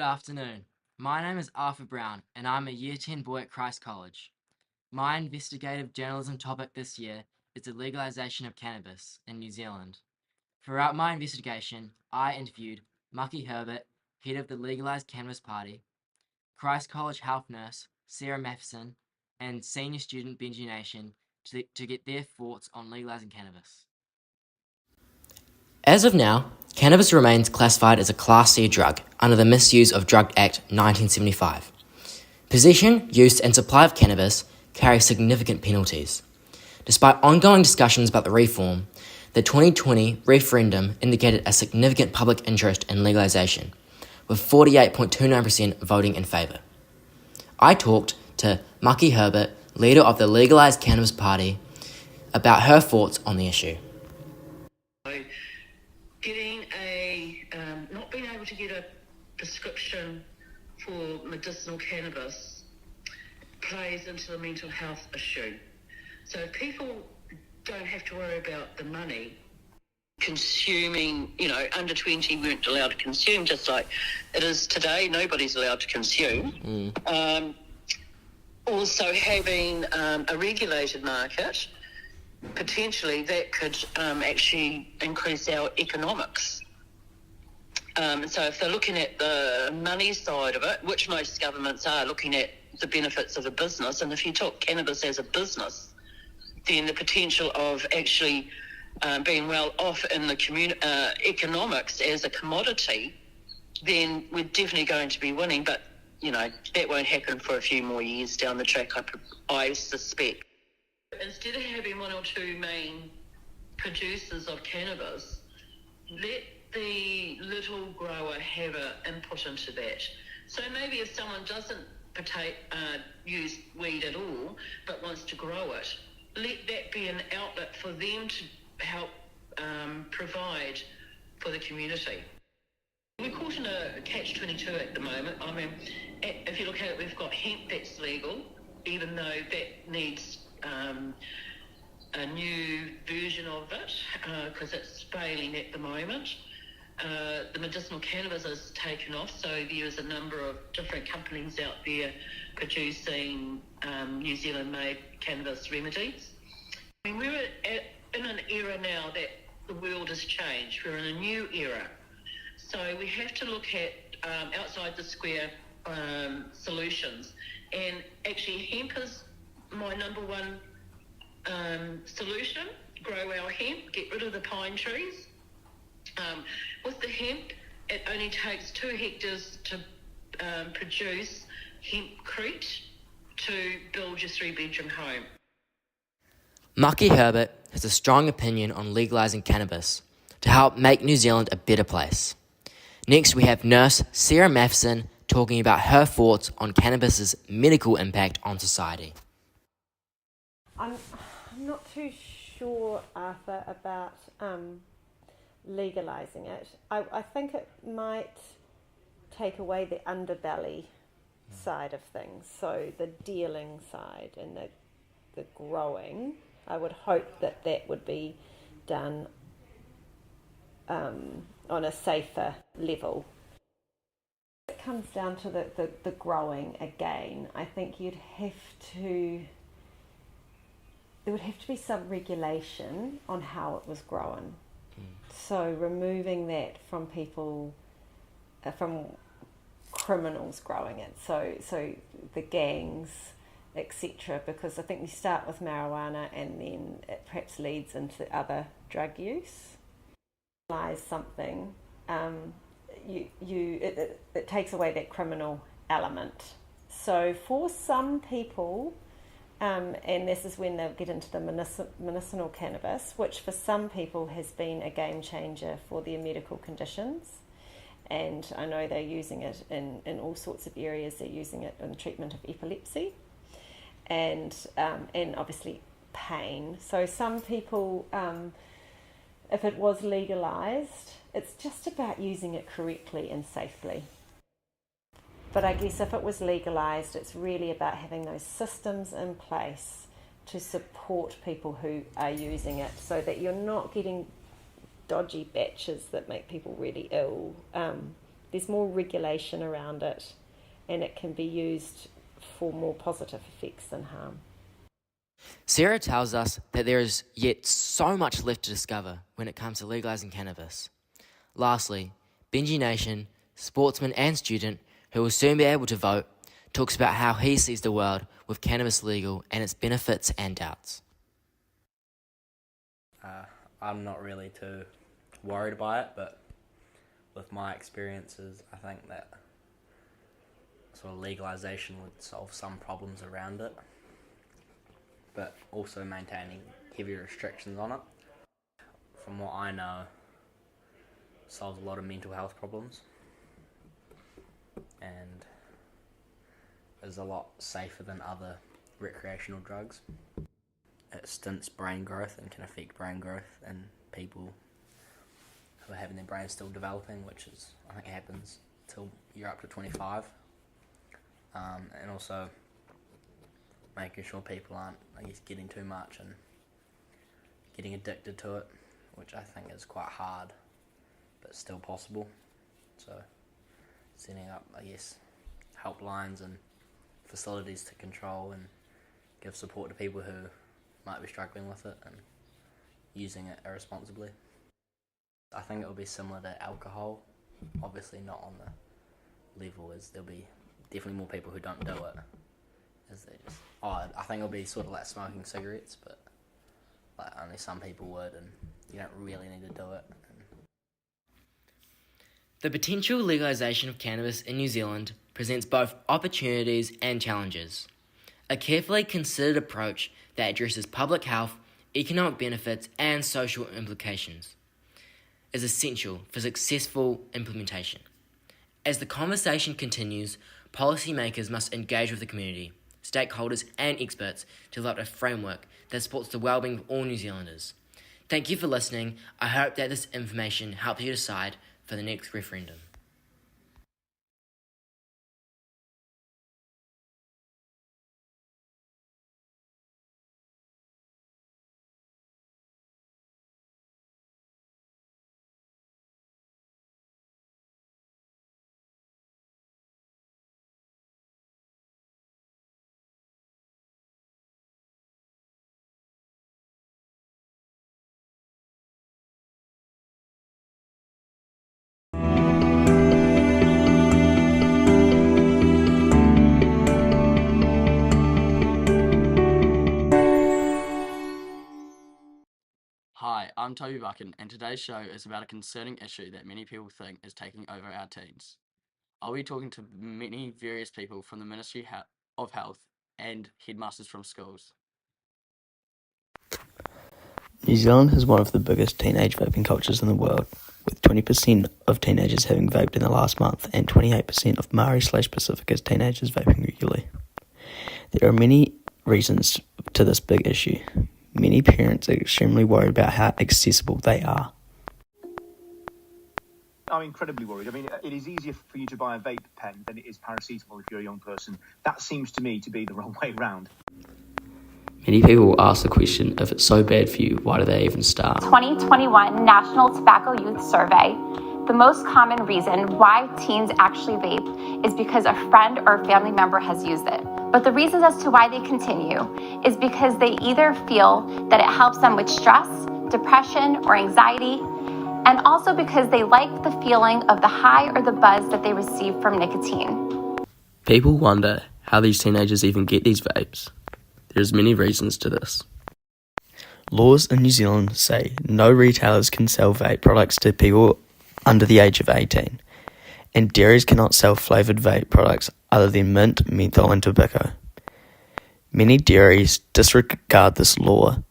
Good afternoon. My name is Arthur Brown, and I'm a Year 10 boy at Christ College. My investigative journalism topic this year is the legalisation of cannabis in New Zealand. Throughout my investigation, I interviewed Maki Herbert, head of the Legalised Cannabis Party, Christ College health nurse Sarah Matheson, and senior student Benji Nation to get their thoughts on legalising cannabis. As of now, cannabis remains classified as a Class C drug under the Misuse of Drug Act 1975. Possession, use and supply of cannabis carry significant penalties. Despite ongoing discussions about the reform, the 2020 referendum indicated a significant public interest in legalisation, with 48.29% voting in favour. I talked to Maki Herbert, leader of the Legalised Cannabis Party, about her thoughts on the issue. Not being able to get a prescription for medicinal cannabis plays into the mental health issue. So people don't have to worry about the money. Consuming, under 20 weren't allowed to consume, just like it is today. Nobody's allowed to consume. Also having a regulated market, potentially that could actually increase our economics. So if they're looking at the money side of it, which most governments are looking at the benefits of a business, and if you talk cannabis as a business, then the potential of actually being well off in the economics as a commodity, then we're definitely going to be winning. But, that won't happen for a few more years down the track, I suspect. Instead of having one or two main producers of cannabis, let the little grower have an input into that. So maybe if someone doesn't use weed at all, but wants to grow it, let that be an outlet for them to help provide for the community. We're caught in a catch-22 at the moment. I mean, if you look at it, we've got hemp that's legal, even though that needs a new version of it because it's failing at the moment. The medicinal cannabis has taken off, so there is a number of different companies out there producing New Zealand-made cannabis remedies. I mean, we're in an era now that the world has changed. We're in a new era. So we have to look at outside the square solutions. And actually, hemp is my number one solution. Grow our hemp, get rid of the pine trees. With the hemp, it only takes 2 hectares to produce hempcrete to build your 3-bedroom home. Maki Herbert has a strong opinion on legalising cannabis to help make New Zealand a better place. Next, we have nurse Sarah Matheson talking about her thoughts on cannabis's medical impact on society. I'm not too sure, Arthur, about legalising it. I think it might take away the underbelly side of things, so the dealing side and the growing. I would hope that would be done on a safer level. It comes down to the growing again. I think there would have to be some regulation on how it was grown. So removing that from people, from criminals growing it. So the gangs, etc. Because I think we start with marijuana and then it perhaps leads into other drug use. Something, it takes away that criminal element. So for some people, and this is when they'll get into the medicinal cannabis, which for some people has been a game changer for their medical conditions. And I know they're using it in all sorts of areas. They're using it in the treatment of epilepsy and obviously pain. So some people, if it was legalised, it's just about using it correctly and safely. But I guess if it was legalised, it's really about having those systems in place to support people who are using it so that you're not getting dodgy batches that make people really ill there's more regulation around it, and it can be used for more positive effects than harm. Sarah tells us that there is yet so much left to discover when it comes to legalising cannabis. Lastly, Benji Nation, sportsman and student who will soon be able to vote, talks about how he sees the world with cannabis legal and its benefits and doubts. I'm not really too worried by it, but with my experiences, I think that sort of legalisation would solve some problems around it, but also maintaining heavy restrictions on it. From what I know, solves a lot of mental health problems and is a lot safer than other recreational drugs. It stunts brain growth and can affect brain growth in people who are having their brains still developing, which is, I think, happens till you're up to 25. And also making sure people aren't, I guess, getting too much and getting addicted to it, which I think is quite hard, but still possible. So setting up, I guess, helplines and facilities to control and give support to people who might be struggling with it and using it irresponsibly. I think it will be similar to alcohol, obviously not on the level as there'll be definitely more people who don't do it. As they just, I think it'll be sort of like smoking cigarettes, but like only some people would, and you don't really need to do it. The potential legalisation of cannabis in New Zealand presents both opportunities and challenges. A carefully considered approach that addresses public health, economic benefits, and social implications is essential for successful implementation. As the conversation continues, policymakers must engage with the community, stakeholders, and experts to develop a framework that supports the well-being of all New Zealanders. Thank you for listening. I hope that this information helps you decide for the next referendum. Hi, I'm Toby Buchan, and today's show is about a concerning issue that many people think is taking over our teens. I'll be talking to many various people from the Ministry of Health and headmasters from schools. New Zealand has one of the biggest teenage vaping cultures in the world, with 20% of teenagers having vaped in the last month and 28% of Maori/Pacificas teenagers vaping regularly. There are many reasons to this big issue. Many parents are extremely worried about how accessible they are. I'm incredibly worried. I mean, it is easier for you to buy a vape pen than it is paracetamol if you're a young person. That seems to me to be the wrong way round. Many people will ask the question, if it's so bad for you, why do they even start? 2021 National Tobacco Youth Survey. The most common reason why teens actually vape is because a friend or family member has used it. But the reasons as to why they continue is because they either feel that it helps them with stress, depression, or anxiety, and also because they like the feeling of the high or the buzz that they receive from nicotine. People wonder how these teenagers even get these vapes. There's many reasons to this. Laws in New Zealand say no retailers can sell vape products to people under the age of 18, and dairies cannot sell flavoured vape products other than mint, menthol and tobacco. Many dairies disregard this law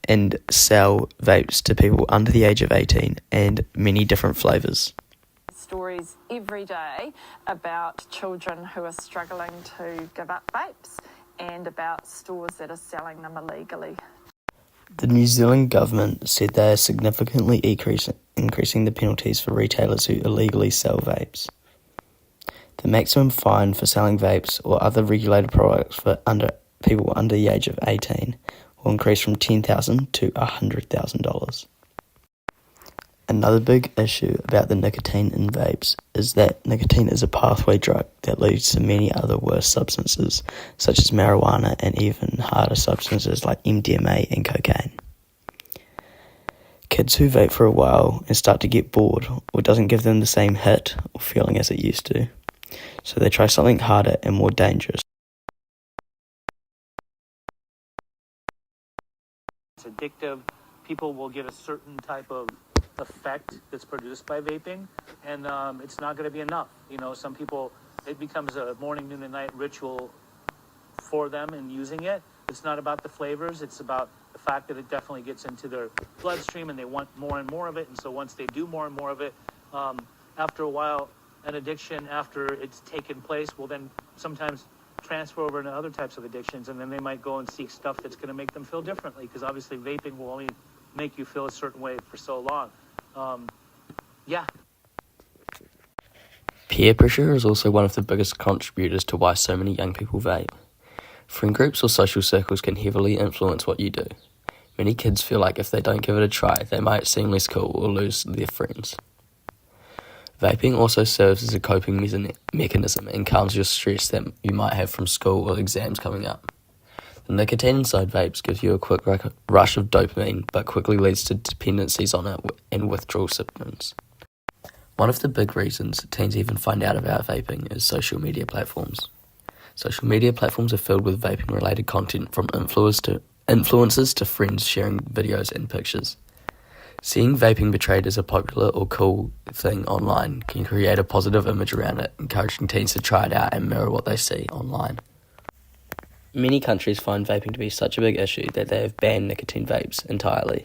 and sell vapes to people under the age of 18 and many different flavours. Stories every day about children who are struggling to give up vapes and about stores that are selling them illegally. The New Zealand government said they are significantly increasing the penalties for retailers who illegally sell vapes. The maximum fine for selling vapes or other regulated products for people under the age of 18 will increase from $10,000 to $100,000. Another big issue about the nicotine in vapes is that nicotine is a pathway drug that leads to many other worse substances, such as marijuana and even harder substances like MDMA and cocaine. Kids who vape for a while and start to get bored, or it doesn't give them the same hit or feeling as it used to, so they try something harder and more dangerous. It's addictive. People will get a certain type of effect that's produced by vaping, and it's not going to be enough. You know, some people, it becomes a morning, noon, and night ritual for them in using it. It's not about the flavors. It's about the fact that it definitely gets into their bloodstream and they want more and more of it. And so once they do more and more of it, after a while, an addiction after it's taken place will then sometimes transfer over into other types of addictions, and then they might go and seek stuff that's going to make them feel differently, because obviously vaping will only make you feel a certain way for so long. Yeah. Peer pressure is also one of the biggest contributors to why so many young people vape. Friend groups or social circles can heavily influence what you do. Many kids feel like if they don't give it a try, they might seem less cool or lose their friends. Vaping also serves as a coping mechanism and calms your stress that you might have from school or exams coming up. The nicotine inside vapes gives you a quick rush of dopamine, but quickly leads to dependencies on it and withdrawal symptoms. One of the big reasons teens even find out about vaping is social media platforms. Social media platforms are filled with vaping-related content, from influencers to friends sharing videos and pictures. Seeing vaping portrayed as a popular or cool thing online can create a positive image around it, encouraging teens to try it out and mirror what they see online. Many countries find vaping to be such a big issue that they have banned nicotine vapes entirely.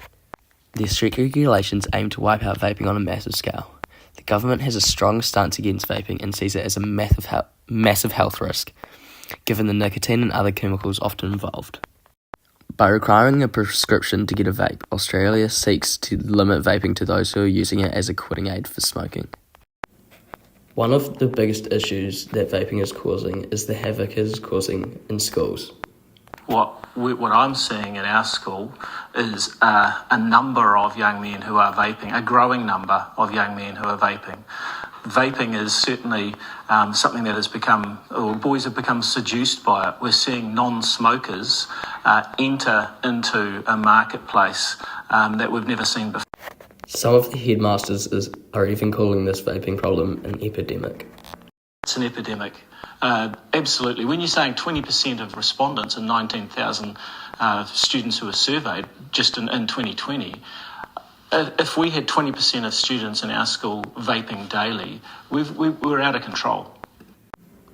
Their strict regulations aim to wipe out vaping on a massive scale. The government has a strong stance against vaping and sees it as a massive health risk, given the nicotine and other chemicals often involved. By requiring a prescription to get a vape, Australia seeks to limit vaping to those who are using it as a quitting aid for smoking. One of the biggest issues that vaping is causing is the havoc it is causing in schools. What I'm seeing in our school is a number of young men who are vaping, a growing number of young men who are vaping. Vaping is certainly something that has become, or boys have become seduced by it. We're seeing non-smokers enter into a marketplace that we've never seen before. Some of the headmasters are even calling this vaping problem an epidemic. It's an epidemic. Absolutely. When you're saying 20% of respondents and 19,000 students who were surveyed just in 2020, if we had 20% of students in our school vaping daily, we're out of control.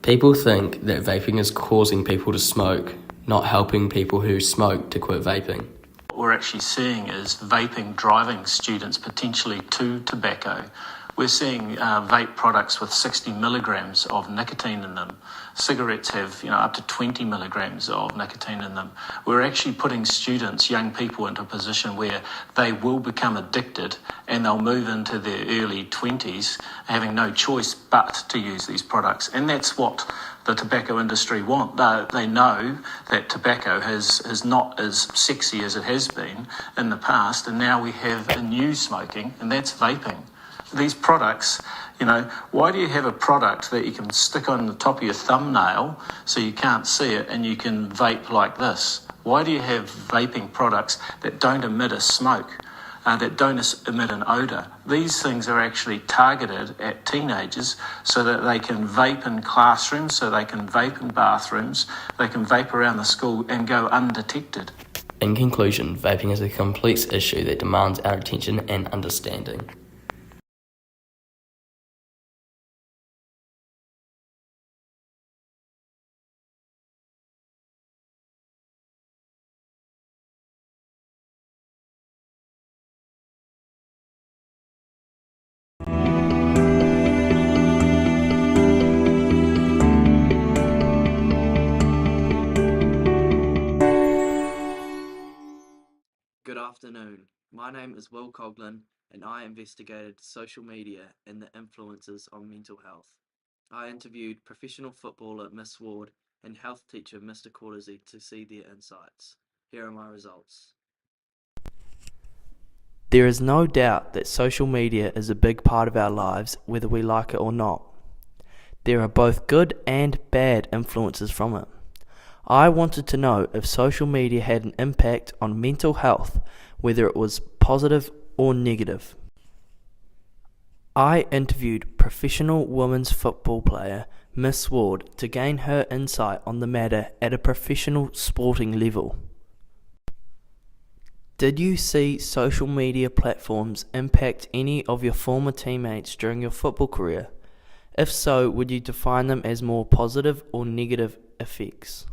People think that vaping is causing people to smoke, not helping people who smoke to quit vaping. What we're actually seeing is vaping driving students potentially to tobacco. We're seeing vape products with 60 milligrams of nicotine in them. Cigarettes have, up to 20 milligrams of nicotine in them. We're actually putting students, young people, into a position where they will become addicted and they'll move into their early 20s having no choice but to use these products. And that's what the tobacco industry want. They know that tobacco is not as sexy as it has been in the past, and now we have a new smoking, and that's vaping. These products, why do you have a product that you can stick on the top of your thumbnail so you can't see it and you can vape like this? Why do you have vaping products that don't emit a smoke, that don't emit an odour? These things are actually targeted at teenagers so that they can vape in classrooms, so they can vape in bathrooms, they can vape around the school and go undetected. In conclusion, vaping is a complex issue that demands our attention and understanding. Good afternoon. My name is Will Coughlin, and I investigated social media and the influences on mental health. I interviewed professional footballer Miss Ward and health teacher Mr. Cortese to see their insights. Here are my results. There is no doubt that social media is a big part of our lives, whether we like it or not. There are both good and bad influences from it. I wanted to know if social media had an impact on mental health, whether it was positive or negative. I interviewed professional women's football player Miss Ward to gain her insight on the matter at a professional sporting level. Did you see social media platforms impact any of your former teammates during your football career? If so, would you define them as more positive or negative effects?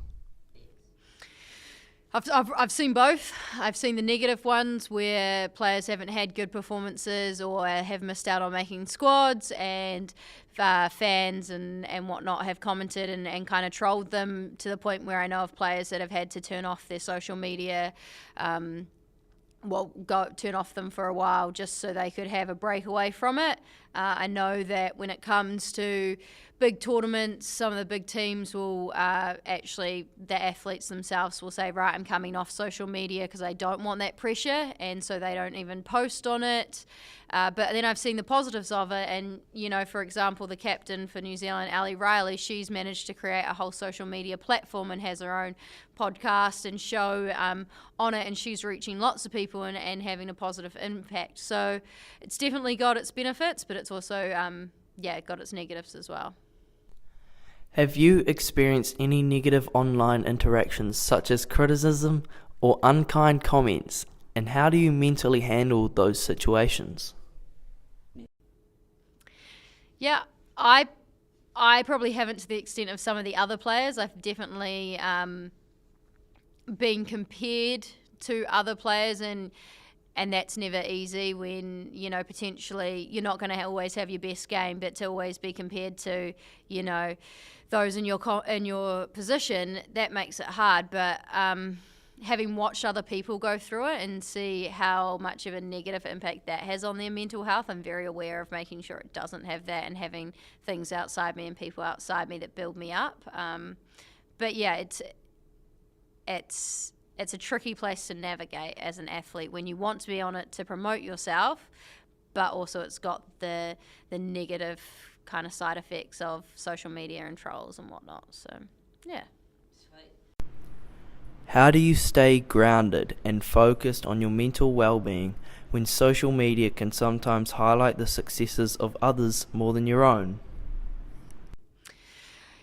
I've seen both. I've seen the negative ones where players haven't had good performances or have missed out on making squads, and fans and whatnot have commented and kind of trolled them to the point where I know of players that have had to turn off their social media, turn off them for a while just so they could have a break away from it. I know that when it comes to big tournaments, some of the big teams will the athletes themselves will say, right, I'm coming off social media because I don't want that pressure, and so they don't even post on it. But then I've seen the positives of it, and, for example, the captain for New Zealand, Ali Riley, she's managed to create a whole social media platform and has her own podcast and show on it, and she's reaching lots of people and having a positive impact. So it's definitely got its benefits, but it's also got its negatives as well. Have you experienced any negative online interactions such as criticism or unkind comments, and how do you mentally handle those situations? Yeah, I probably haven't to the extent of some of the other players. I've definitely been compared to other players, and that's never easy when, potentially you're not going to always have your best game, but to always be compared to, those in your position, that makes it hard. But having watched other people go through it and see how much of a negative impact that has on their mental health, I'm very aware of making sure it doesn't have that, and having things outside me and people outside me that build me up. But yeah, it's a tricky place to navigate as an athlete when you want to be on it to promote yourself, but also it's got the negative kind of side effects of social media and trolls and whatnot. So, yeah. How do you stay grounded and focused on your mental well-being when social media can sometimes highlight the successes of others more than your own?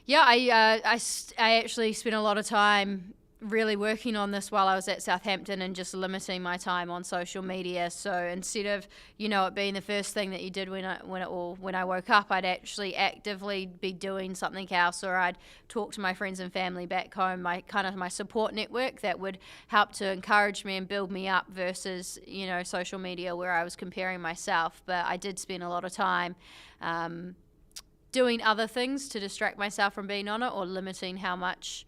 Yeah, I actually spent a lot of time really working on this while I was at Southampton and just limiting my time on social media. So instead of, it being the first thing that you did when I woke up, I'd actually actively be doing something else, or I'd talk to my friends and family back home, my support network that would help to encourage me and build me up versus, social media where I was comparing myself. But I did spend a lot of time doing other things to distract myself from being on it, or limiting how much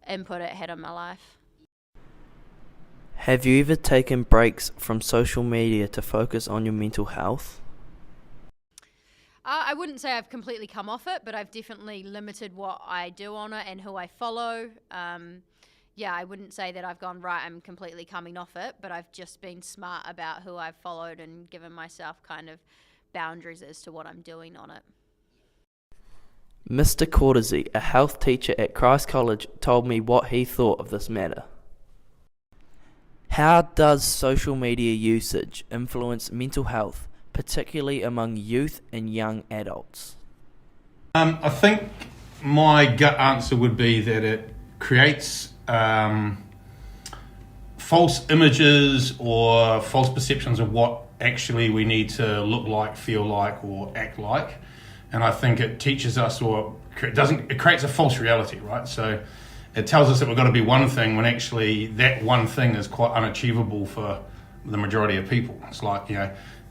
input it had on my life. Have you ever taken breaks from social media to focus on your mental health? I wouldn't say I've completely come off it, but I've definitely limited what I do on it and who I follow. I wouldn't say that I've gone, right, I'm completely coming off it, but I've just been smart about who I've followed and given myself kind of boundaries as to what I'm doing on it. Mr. Cortese, a health teacher at Christ College, told me what he thought of this matter. How does social media usage influence mental health, particularly among youth and young adults? I think my gut answer would be that it creates false images or false perceptions of what actually we need to look like, feel like, or act like. And I think it teaches us, it creates a false reality, right? So it tells us that we've got to be one thing when actually that one thing is quite unachievable for the majority of people. It's like,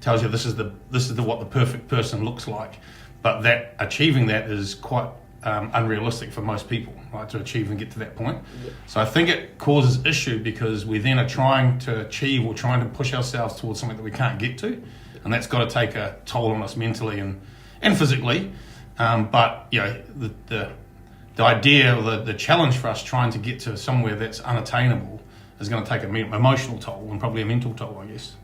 tells you this is what the perfect person looks like, but that achieving that is quite unrealistic for most people, right? To achieve and get to that point. Yeah. So I think it causes issue because we then are trying to achieve or trying to push ourselves towards something that we can't get to, and that's got to take a toll on us mentally and physically, but the idea or the challenge for us trying to get to somewhere that's unattainable is going to take an emotional toll and probably a mental toll, I guess.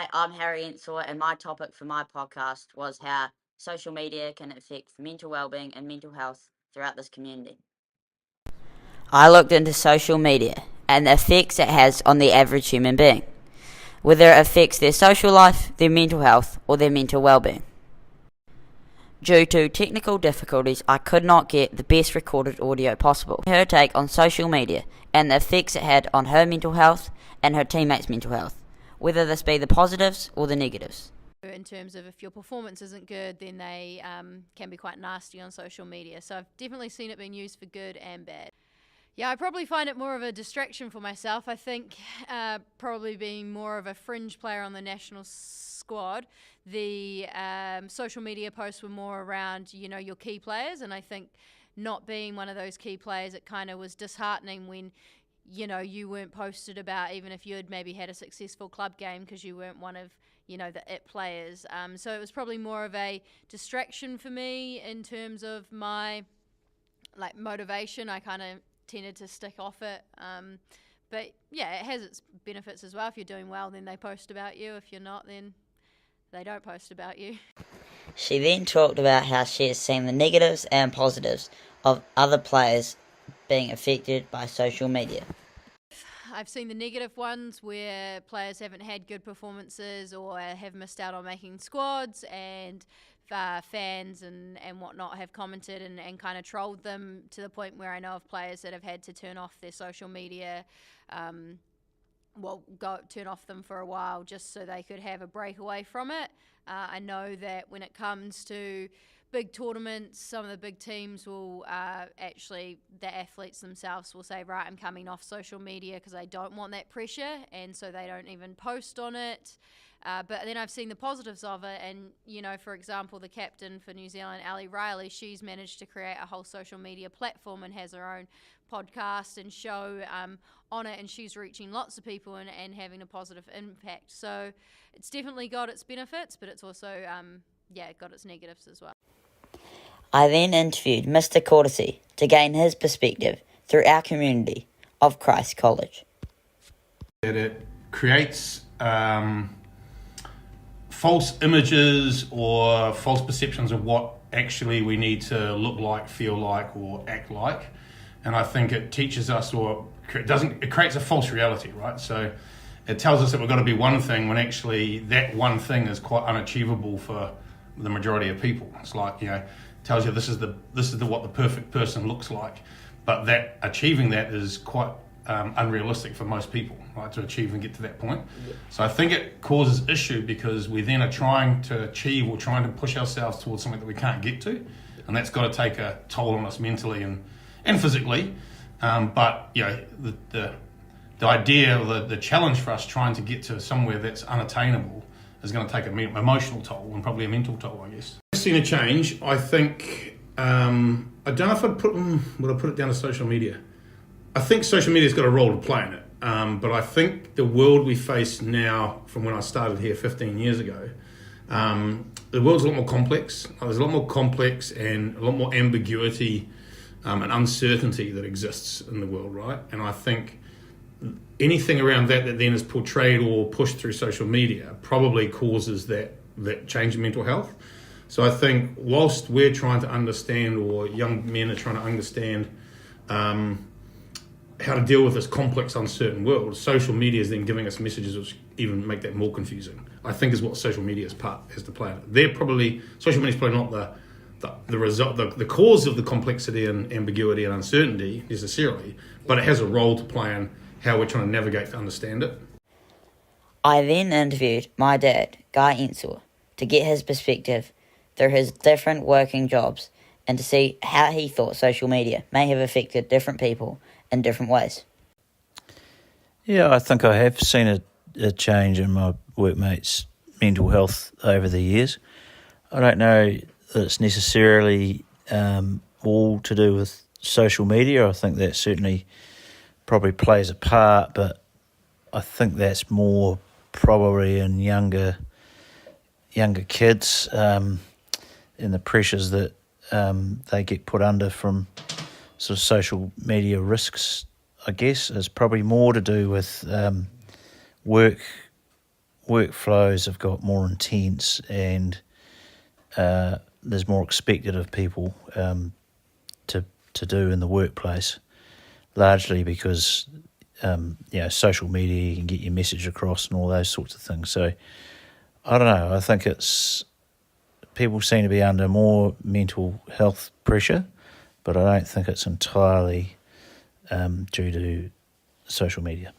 Hi, I'm Harry Ensor, and my topic for my podcast was how social media can affect mental well-being and mental health throughout this community. I looked into social media and the effects it has on the average human being, whether it affects their social life, their mental health, or their mental well-being. Due to technical difficulties, I could not get the best recorded audio possible. Her take on social media and the effects it had on her mental health and her teammates' mental health, whether this be the positives or the negatives. In terms of if your performance isn't good, then they can be quite nasty on social media. So I've definitely seen it being used for good and bad. Yeah, I probably find it more of a distraction for myself. I think probably being more of a fringe player on the national squad, the social media posts were more around, your key players. And I think not being one of those key players, it kind of was disheartening when, you weren't posted about, even if you had maybe had a successful club game, because you weren't one of, the it players. So it was probably more of a distraction for me in terms of my, motivation. I kind of tended to stick off it. But yeah, it has its benefits as well. If you're doing well, then they post about you. If you're not, then they don't post about you. She then talked about how she has seen the negatives and positives of other players being affected by social media. I've seen the negative ones where players haven't had good performances or have missed out on making squads, and fans and whatnot have commented and kind of trolled them, to the point where I know of players that have had to turn off their social media, turn off them for a while just so they could have a break away from it. I know that when it comes to big tournaments, some of the big teams will the athletes themselves will say, right, I'm coming off social media because I don't want that pressure, and so they don't even post on it. But then I've seen the positives of it, and, for example, the captain for New Zealand, Ali Riley, she's managed to create a whole social media platform and has her own podcast and show on it, and she's reaching lots of people and having a positive impact. So it's definitely got its benefits, but it's also, got its negatives as well. I then interviewed Mr. Courtesy to gain his perspective through our community of Christ College. That it creates false images or false perceptions of what actually we need to look like, feel like, or act like. And I think it teaches us, it creates a false reality, right? So it tells us that we've got to be one thing when actually that one thing is quite unachievable for the majority of people. It's like, tells you this is what the perfect person looks like, but that achieving that is quite unrealistic for most people, right, to achieve and get to that point. Yeah. So I think it causes issue because we then are trying to achieve or trying to push ourselves towards something that we can't get to, and that's got to take a toll on us mentally and physically. But the idea or the challenge for us trying to get to somewhere that's unattainable is going to take an emotional toll and probably a mental toll, I guess. I've seen a change. I think, I don't know if would I put it down to social media? I think social media's got a role to play in it. But I think the world we face now, from when I started here 15 years ago, the world's a lot more complex. There's a lot more complex and a lot more ambiguity and uncertainty that exists in the world, right? And I think anything around that then is portrayed or pushed through social media probably causes that change in mental health. So I think whilst we're trying to understand, or young men are trying to understand how to deal with this complex, uncertain world, social media is then giving us messages which even make that more confusing, I think, is what social media has to play in it. Social media is probably not the result, the cause of the complexity and ambiguity and uncertainty necessarily, but it has a role to play in how we're trying to navigate to understand it. I then interviewed my dad, Guy Ensor, to get his perspective through his different working jobs and to see how he thought social media may have affected different people in different ways. Yeah, I think I have seen a change in my workmates' mental health over the years. I don't know that it's necessarily all to do with social media. I think that certainly probably plays a part, but I think that's more probably in younger kids, in the pressures that they get put under from sort of social media risks, I guess, is probably more to do with work workflows have got more intense, and there's more expected of people to do in the workplace, largely because social media, you can get your message across and all those sorts of things. So I don't know. I think it's people seem to be under more mental health pressure, but I don't think it's entirely due to social media.